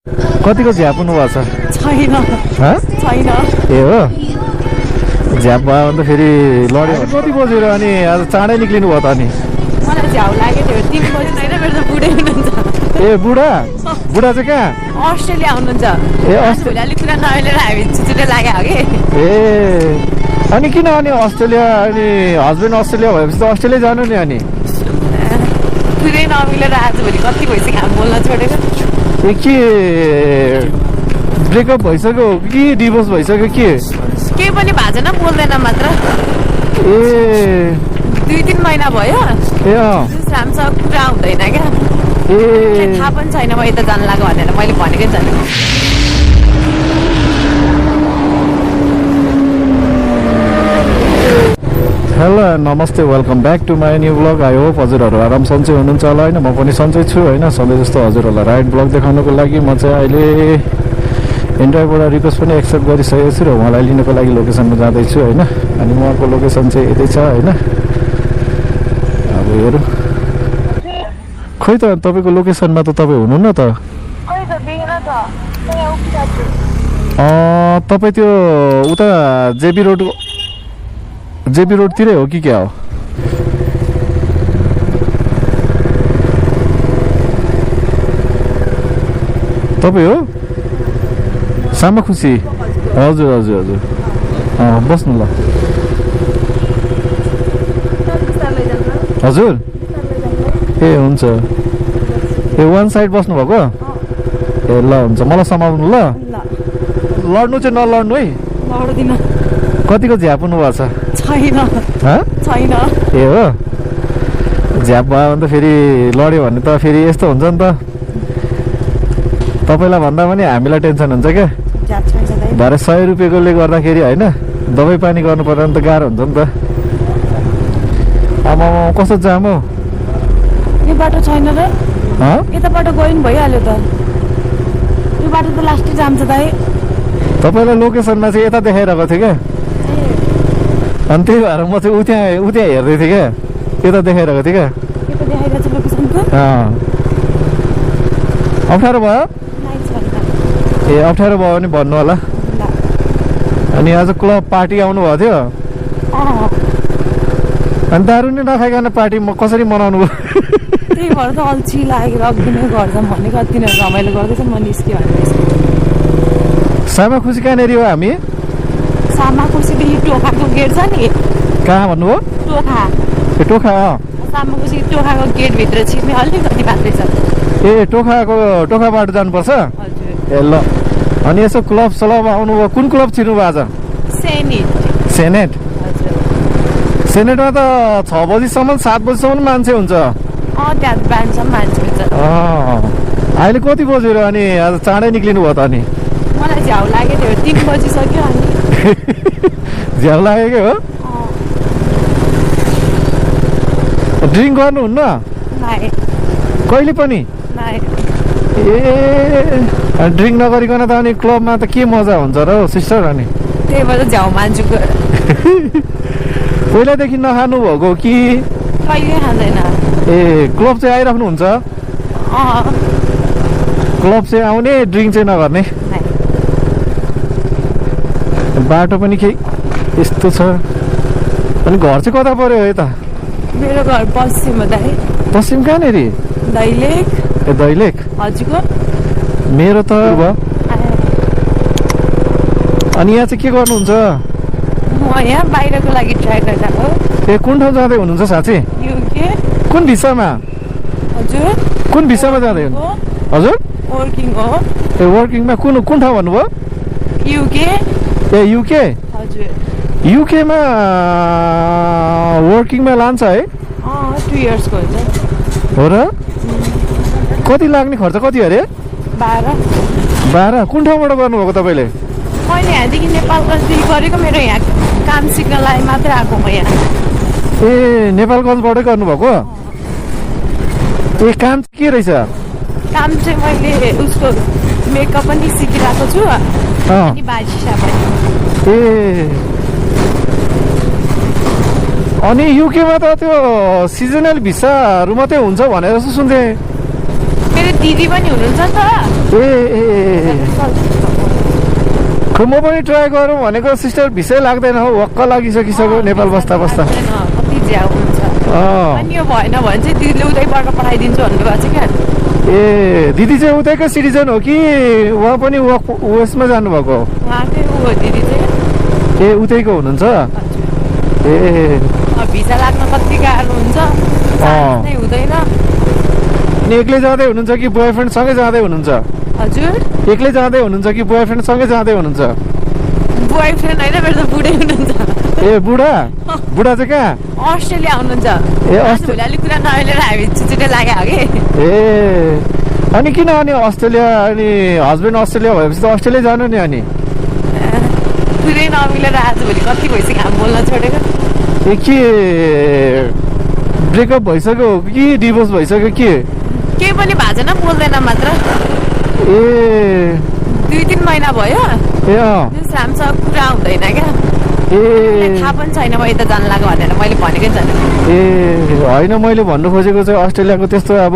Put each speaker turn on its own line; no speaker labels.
कतिको झ्याप हुनुभएको छ?
छैन छैन
ए हो झ्याप भयो भने त फेरि लड्यो भने कति बजेर अनि आज चाँडै निक्लिनु भयो त अनि?
मलाई झ्याउ लागेको थियो 3 बजी होइन मेरो त बुढै हुनुहुन्छ
ए बुढा बुढा चाहिँ कहाँ?
अस्ट्रेलिया हुनुहुन्छ
ए
भोलि अलिक कुरा नमिलेर हामी छिटो लाग्यो हो कि
ए अनि किन अनि अस्ट्रेलिया अनि हस्बेन्ड अस्ट्रेलिया भएपछि त अस्ट्रेलिया जानु नि अनि?
कुरै नमिलेर आजभोलि कति भइसक्यो हामी बोल्न छोडेको
ए के ब्रेकअप भइसक्यो कि डिभोर्स भइसक्यो के?
केही पनि भएको छैन बोल्दैन मात्र
ए
2-3 महिना भयो
ए
राम्रोसँग कुरा हुँदैन क्या
ए
थाहा पनि छैन म यता जानु लाग्यो भनेर मैले भनेकै छैन
हेलो नमस्ते welcome back to my new blog. I hope हजुरहरू आराम सन्चै हुनुहुन्छ होला होइन? म पनि सन्चै छु होइन? सधैँ जस्तो हजुरहरूलाई राइड ब्लग देखाउनुको लागि म चाहिँ अहिले इन्टरबाट रिक्वेस्ट पनि एक्सेप्ट गरिसकेको छु र उहाँलाई लिनको लागि लोकेसनमा जाँदैछु होइन? अनि उहाँको लोकेसन चाहिँ यतै छ होइन? अब हेरौँ खोइ त तपाईँको लोकेसनमा त तपाईँ हुनुहुन्न त? तपाईँ त्यो उता जेबी रोडतिरै हो कि क्या हो? तपाईँ हो सामा खुसी? हजुर हजुर हजुर बस्नु ल हजुर ए हुन्छ ए वान साइड बस्नुभएको ए ल हुन्छ मलाई समाउनु ल लड्नु चाहिँ नलड्नु है
लड्दिन
कतिको झ्याप हुनुभएको छ?
छैन छैन
ए हो झ्याप भयो भने त फेरि लड्यो भने त फेरि यस्तो हुन्छ नि त तपाईँलाई भन्दा पनि हामीलाई टेन्सन हुन्छ क्या भरे 100 रुपियाँकोले गर्दाखेरि होइन दबाई पानी गर्नु पर्दा नि त गाह्रो हुन्छ नि त आमा कस्तो जाम हौ
यो बाटो छैन र यता बाटो गयो नि भइहाल्यो त यो बाटो त लास्टै जाम छ दाइ
तपाईँलाई लोकेसनमा चाहिँ यता देखाइरहेको थियो क्या अनि त्यही भएर म चाहिँ उता हेर्दै थिएँ क्या यता देखाइरहेको थिएँ क्या अप्ठ्यारो भयो ए अप्ठ्यारो भयो भने भन्नु होला अनि आज क्लब पार्टी आउनु भएको थियो अनि दारु नै नखाइकन पार्टी कसरी मनाउनु भयो?
त्यही भएर त अल्छी लागेर अघि नै गर्छौँ भनेको कति नै रमाइलो गर्दैछ म निस्केँ भन्दैछु
सामा खुसी कहाँनिर हो हामी?
सामा खुसीदेखि टोखाको गेट छ नि
कहाँ भन्नुभयो?
टोखा
ए टोखा
सामा खुसी टोखाको गेटभित्र छिर्ने अलिकति बाटै छ
ए टोखा बाटो जानुपर्छ?
हजुर
ए ल अनि यसो क्लब सलब आउनुभयो कुन क्लब छिर्नुभयो आज? सेनेट सेनेटमा त 6 बजीसम्म 7 बजीसम्म मान्छे हुन्छ
त्यहाँ बिहानसम्म मान्छे हुन्छ
अहिले कति बजेर अनि आज चाँडै निक्लिनु भयो त अनि?
मलाई झ्याउ लागेको थियो 3 बजिसक्यो अनि
झ्याउ लागेकै हो? ड्रिङ्क गर्नुहुन्न? कहिले पनि? ए ड्रिङ्क नगरिकन त अनि क्लबमा त के मजा हुन्छ र हौ सिस्टर? अनि
त्यही भएर झ्याउ मान्छु
पहिलादेखि नखानु भएको कि?
कहिले खाँदैन
ए क्लब चाहिँ आइराख्नुहुन्छ? क्लब चाहिँ आउने ड्रिङ्क चाहिँ नगर्ने? बाटो पनि केही यस्तो छ अनि घर चाहिँ कता पर्यो यता?
मेरो घर पश्चिम हो दाइ
पश्चिम कहाँनिर?
दैलेख
ए दैलेख
हजुरको?
मेरो त अनि यहाँ चाहिँ के गर्नुहुन्छ?
म यहाँ बाहिरको लागि ट्राई गरिरहेको
ए कुन ठाउँ जाँदै हुनुहुन्छ साँच्ची?
युके
कुन भिसामा?
हजुर
कुन भिसामा जाँदै हुनु? हजुर
वर्किङ हो
ए वर्किङमा कुन ठाउँ भन्नुभयो?
युके
ए युके
हजुर
युकेमा वर्किङमा लान्छ है?
2 इयर्सको हुन्छ
हो र? कति लाग्ने खर्च कति अरे?
12
कुन ठाउँबाट गर्नुभएको तपाईँले?
मैले यहाँदेखि नेपालगञ्जदेखि गरेको मेरो यहाँ काम सिक्नलाई मात्रै आएको म यहाँ
ए नेपालगञ्जबाटै गर्नुभएको? ए काम के रहेछ?
काम चाहिँ मैले उसको मेकअप पनि सिकिरहेको छु अनि बाजिसा पनि
ए अनि युकेमा त त्यो सिजनल भिसाहरू मात्रै हुन्छ भनेर जस्तो सुन्थेँ
मेरो दिदी पनि हुनुहुन्छ नि त
खै म पनि ट्राई गरौँ भनेको सिस्टर भिसै लाग्दैन हौ वक्क लागिसकिसक्यो नेपाल बस्दा बस्दा
कति ज्याउ हुन्छ अनि यो भएन भने चाहिँ दिदीले उतैबाट पठाइदिन्छु भन्नुभएको छ क्या
ए दिदी चाहिँ उतैको सिटिजन हो कि उहाँ पनि उयसमा जानुभएको हो
उहाँकै ऊ हो दिदी चाहिँ
ए उतैको हुनुहुन्छ ए
भिजा लाग्न कति गाह्रो हुन्छ नै हुँदैन
अनि एक्लै जाँदै हुनुहुन्छ कि बोयफ्रेन्डसँगै जाँदै हुनुहुन्छ
हजुर
एक्लै जाँदै हुनुहुन्छ कि बोयफ्रेन्डसँगै जाँदै हुनुहुन्छ
बोयफ्रेन्ड होइन मेरो त बुढै हुनुहुन्छ
ए बुढा बुढा चाहिँ कहाँ
अस्ट्रेलिया हुनुहुन्छ
ए
भोलि अलिक कुरा नमिलेर हामी छुट्टै लाग्यो हो कि
ए अनि किन अनि अस्ट्रेलिया अनि हस्बेन्ड अस्ट्रेलिया भएपछि त अस्ट्रेलिया जानु नि अनि
कुरै नमिलेर आजभोलि कति भइसक्यो हामी बोल्न छोडेको
ए के ब्रेकअप भइसक्यो कि डिभोर्स भइसक्यो के
केही पनि भएको छैन बोल्दैन मात्र
ए
2-3 महिना भयो
ए
राम्रोसँग कुरा हुँदैन क्या
ए
थाहा पनि छैन म यता जानु लाग्यो भनेर मैले भनेकै छैन
ए होइन मैले भन्नु खोजेको चाहिँ अस्ट्रेलियाको त्यस्तो अब